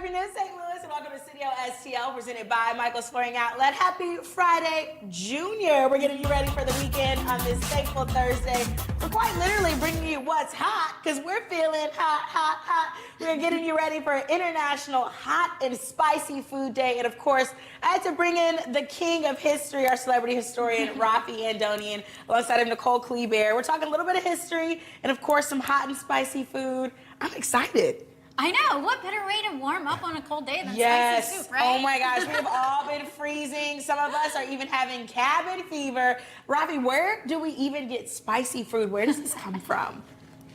afternoon, St. Louis, and welcome to Studio STL, presented by Michael's Flooring Outlet. Happy Friday, Junior. We're getting you ready for the weekend on this thankful Thursday. We're quite literally bringing you what's hot, because we're feeling hot. We're getting you ready for International Hot and Spicy Food Day. And of course, I had to bring in the king of history, our celebrity historian, Raffi Andonian, alongside of Nicole Kleber. We're talking a little bit of history, and of course, some hot and spicy food. I'm excited. I know. What better way to warm up on a cold day than Yes. spicy soup, right? Oh my gosh, we have all been freezing. Some of us are even having cabin fever. Raffi, where do we even get spicy food? Where does this come from?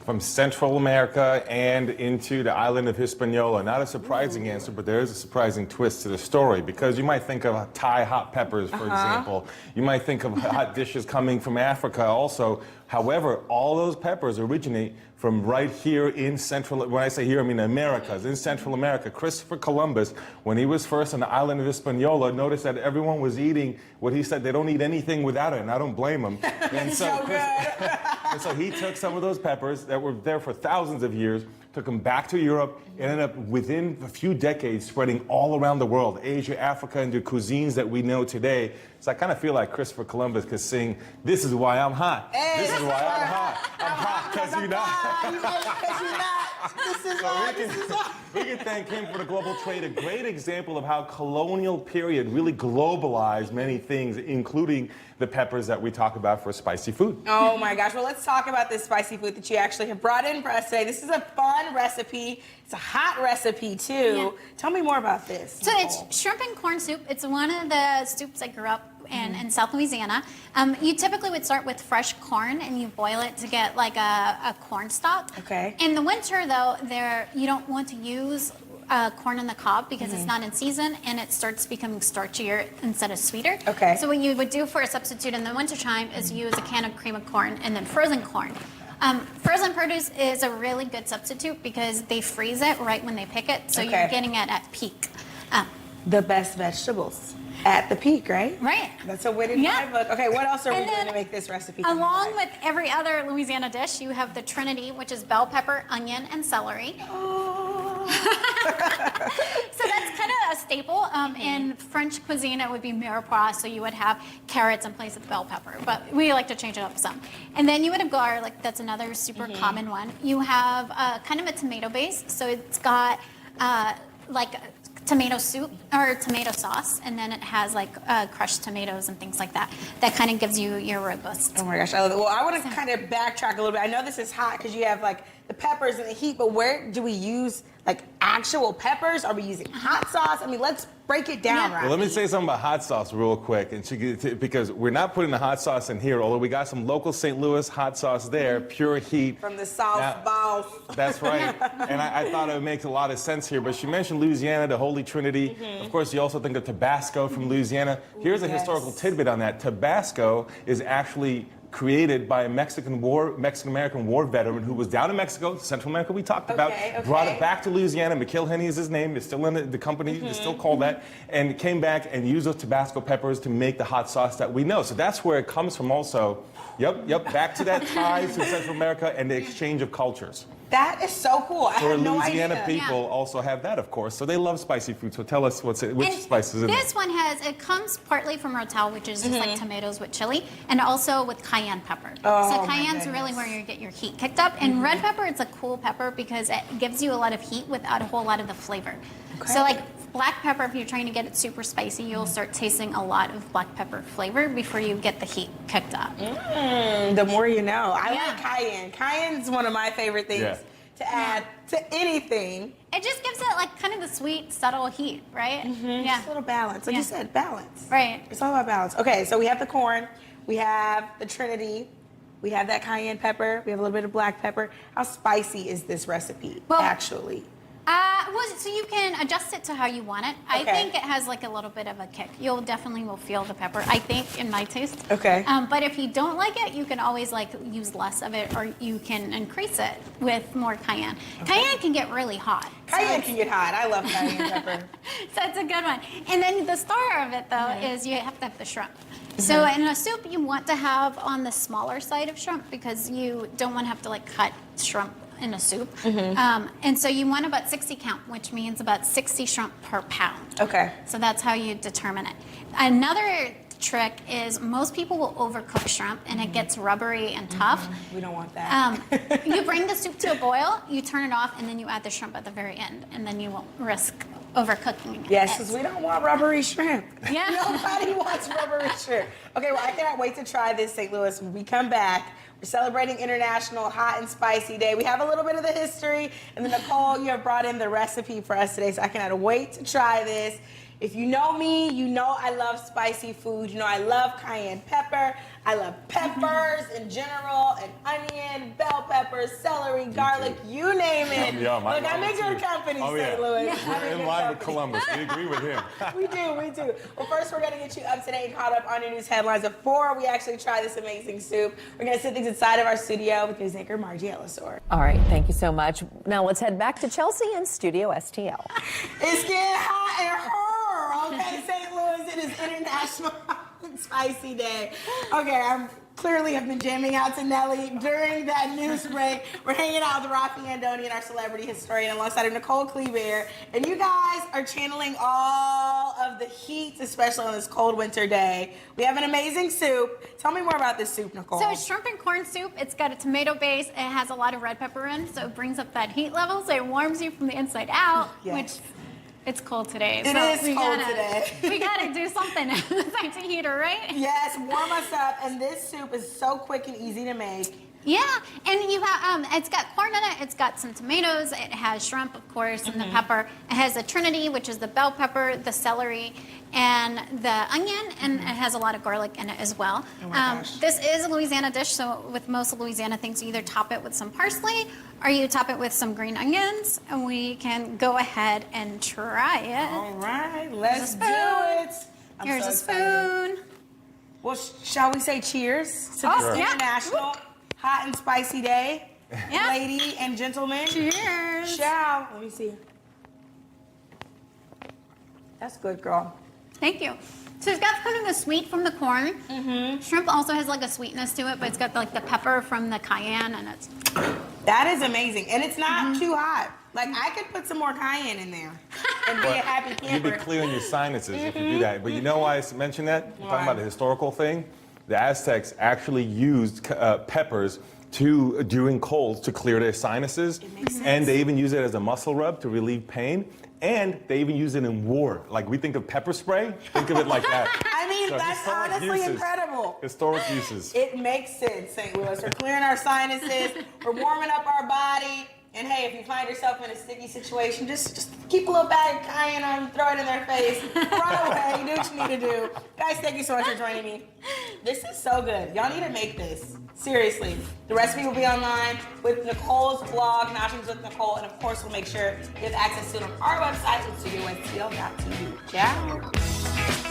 From Central America and into the island of Hispaniola. Not a surprising answer, but there is a surprising twist to the story, because you might think of Thai hot peppers, for example. You might think of hot dishes coming from Africa also. However, all those peppers originate from right here in Central, when I say here, I mean Americas, in Central America. Christopher Columbus, when he was first on the island of Hispaniola, noticed that everyone was eating what he said, they don't eat anything without it, and I don't blame him. And and so he took some of those peppers that were there for thousands of years, took them back to Europe, and ended up within a few decades spreading all around the world, Asia, Africa, into cuisines that we know today. So I kind of feel like Christopher Columbus could sing, "This is why I'm hot. Hey, this is why I'm hot. I'm hot because you're not." Because you're not. This is why. This is why. We can thank him for the global trade, a great example of how colonial period really globalized many things, including the peppers that we talk about for spicy food. Oh my gosh, well, let's talk about this spicy food that you actually have brought in for us today. This is a fun recipe. It's a hot recipe too. Yeah. Tell me more about this. So Nicole. it's shrimp and corn soup. It's one of the soups I grew up in South Louisiana. You typically would start with fresh corn and you boil it to get like a corn stock. Okay. In the winter though, you don't want to use corn on the cob because it's not in season and it starts becoming starchier instead of sweeter. Okay. So what you would do for a substitute in the wintertime is use a can of cream of corn and then frozen corn. Frozen produce is a really good substitute because they freeze it right when they pick it, so you're getting it at peak. The best vegetables at the peak, right? Right. That's a win in my book. Okay, what else are we doing to make this recipe? Along with every other Louisiana dish, you have the Trinity, which is bell pepper, onion, and celery. Oh. So that's kind of a staple. In French cuisine, it would be mirepoix, so you would have carrots in place of bell pepper, but we like to change it up some. And then you would have garlic, that's another super common one. You have kind of a tomato base, so it's got like tomato soup or tomato sauce, and then it has like crushed tomatoes and things like that. That kind of gives you your robust. Oh my gosh, I love it. Well, I want to kind of backtrack a little bit. I know this is hot because you have like the peppers and the heat, but where do we use like actual peppers? Are we using hot sauce? I mean, let's break it down, right? Well, let me say something about hot sauce real quick, and because we're not putting the hot sauce in here, although we got some local St. Louis hot sauce there, pure heat. From the South Boss. That's right. And I thought it would make a lot of sense here, but she mentioned Louisiana, the Holy Trinity. Of course, you also think of Tabasco from Louisiana. Here's a historical tidbit on that. Tabasco is actually created by a Mexican-American war veteran who was down in Mexico, Central America we talked about, brought it back to Louisiana. McIlhenny is his name, it's still in the company, it's still called that, and came back and used those Tabasco peppers to make the hot sauce that we know. So that's where it comes from also. Yep, back to that ties to Central America and the exchange of cultures. That is so cool. I had no idea. Louisiana people also have that, of course, so they love spicy food. So tell us which spices in This one it comes partly from rotel, which is just like tomatoes with chili, and also with cayenne pepper. Oh, so cayenne's really where you get your heat kicked up. And red pepper, it's a cool pepper because it gives you a lot of heat without a whole lot of the flavor. Okay. So like black pepper, if you're trying to get it super spicy, you'll start tasting a lot of black pepper flavor before you get the heat kicked up. The more you know. I like cayenne. Cayenne's one of my favorite things to add to anything. It just gives it like kind of the sweet, subtle heat, right? Yeah. Just a little balance. Like you said, balance. Right. It's all about balance. Okay, so we have the corn, we have the Trinity, we have that cayenne pepper, we have a little bit of black pepper. How spicy is this recipe, actually? Well, so you can adjust it to how you want it. I think it has like a little bit of a kick. You'll definitely will feel the pepper, I think, in my taste. Okay. But if you don't like it, you can always like use less of it, or you can increase it with more cayenne. Cayenne can get really hot. Cayenne can get hot. I love cayenne pepper. So it's a good one. And then the star of it, though, is you have to have the shrimp. So in a soup, you want to have on the smaller side of shrimp because you don't want to have to like cut shrimp in a soup. And so you want about 60 count, which means about 60 shrimp per pound. Okay. So that's how you determine it. Another trick is most people will overcook shrimp and it gets rubbery and tough. We don't want that. You bring the soup to a boil, you turn it off, and then you add the shrimp at the very end, and then you won't risk overcooking it. Yes, because we don't want rubbery shrimp. Yeah. Nobody wants rubbery shrimp. Okay, well, I cannot wait to try this, St. Louis. When we come back, we're celebrating International Hot and Spicy Day. We have a little bit of the history, and then Nicole, you have brought in the recipe for us today, so I cannot wait to try this. If you know me, you know I love spicy food. You know I love cayenne pepper. I love peppers in general, and onion, bell peppers, celery, garlic, you name it. Yum, Look, I'm in good company, St. Louis. We're I'm in good line with company. Columbus. We agree with him. We do. Well, first we're going to get you up to date and caught up on your news headlines before we actually try this amazing soup. We're going to sit things inside of our studio with news anchor Margie Ellisor. All right, thank you so much. Now let's head back to Chelsea in Studio STL. It's getting hot in her. Okay, St. Louis, it is International Hot and Spicy Day. Okay, I'm clearly have been jamming out to Nelly during that news break. We're hanging out with Raffi Andonian, our celebrity historian, alongside of Nicole Cleaver. And you guys are channeling all of the heat, especially on this cold winter day. We have an amazing soup. Tell me more about this soup, Nicole. So it's shrimp and corn soup. It's got a tomato base. It has a lot of red pepper in, so it brings up that heat level, so it warms you from the inside out, Yes. which it's cold today. It is cold today. We gotta do something besides a heater, right? Yes, warm us up. And this soup is so quick and easy to make. Yeah, and you have it's got corn in it. It's got some tomatoes. It has shrimp, of course, and the pepper. It has the Trinity, which is the bell pepper, the celery, and the onion, and it has a lot of garlic in it as well. Oh my gosh. This is a Louisiana dish, so with most Louisiana things, you either top it with some parsley or you top it with some green onions, and we can go ahead and try it. All right, let's do spoon. it. I'm Here's so a excited. spoon. Well, shall we say cheers to Oh, this yeah. International Hot and Spicy Day, Yeah. lady and gentlemen? Cheers. Shall. Let me see. That's good, girl. Thank you. So it's got kind of a sweet from the corn. Shrimp also has like a sweetness to it, but it's got like the pepper from the cayenne, and it's That is amazing, and it's not too hot. Like I could put some more cayenne in there and be a happy You'd be camper. clear on your sinuses if you do that. But you know why I mentioned that? You're Why? talking about the historical thing. The Aztecs actually used peppers during colds to clear their sinuses. makes sense. And they even use it as a muscle rub to relieve pain. And they even use it in war. Like we think of pepper spray, think of it like that. I mean, So that's historic honestly uses. incredible. Historic uses. It makes sense, St. Louis. We're clearing our sinuses. We're warming up our body. And hey, if you find yourself in a sticky situation, just keep a little bag of cayenne on, throw it in their face, run away, do what you need to do. Guys, thank you so much for joining me. This is so good. Y'all need to make this. Seriously. The recipe will be online with Nicole's blog, Noshings with Nicole, and of course we'll make sure you have access to it on our website at studiowstl.tv. Ciao.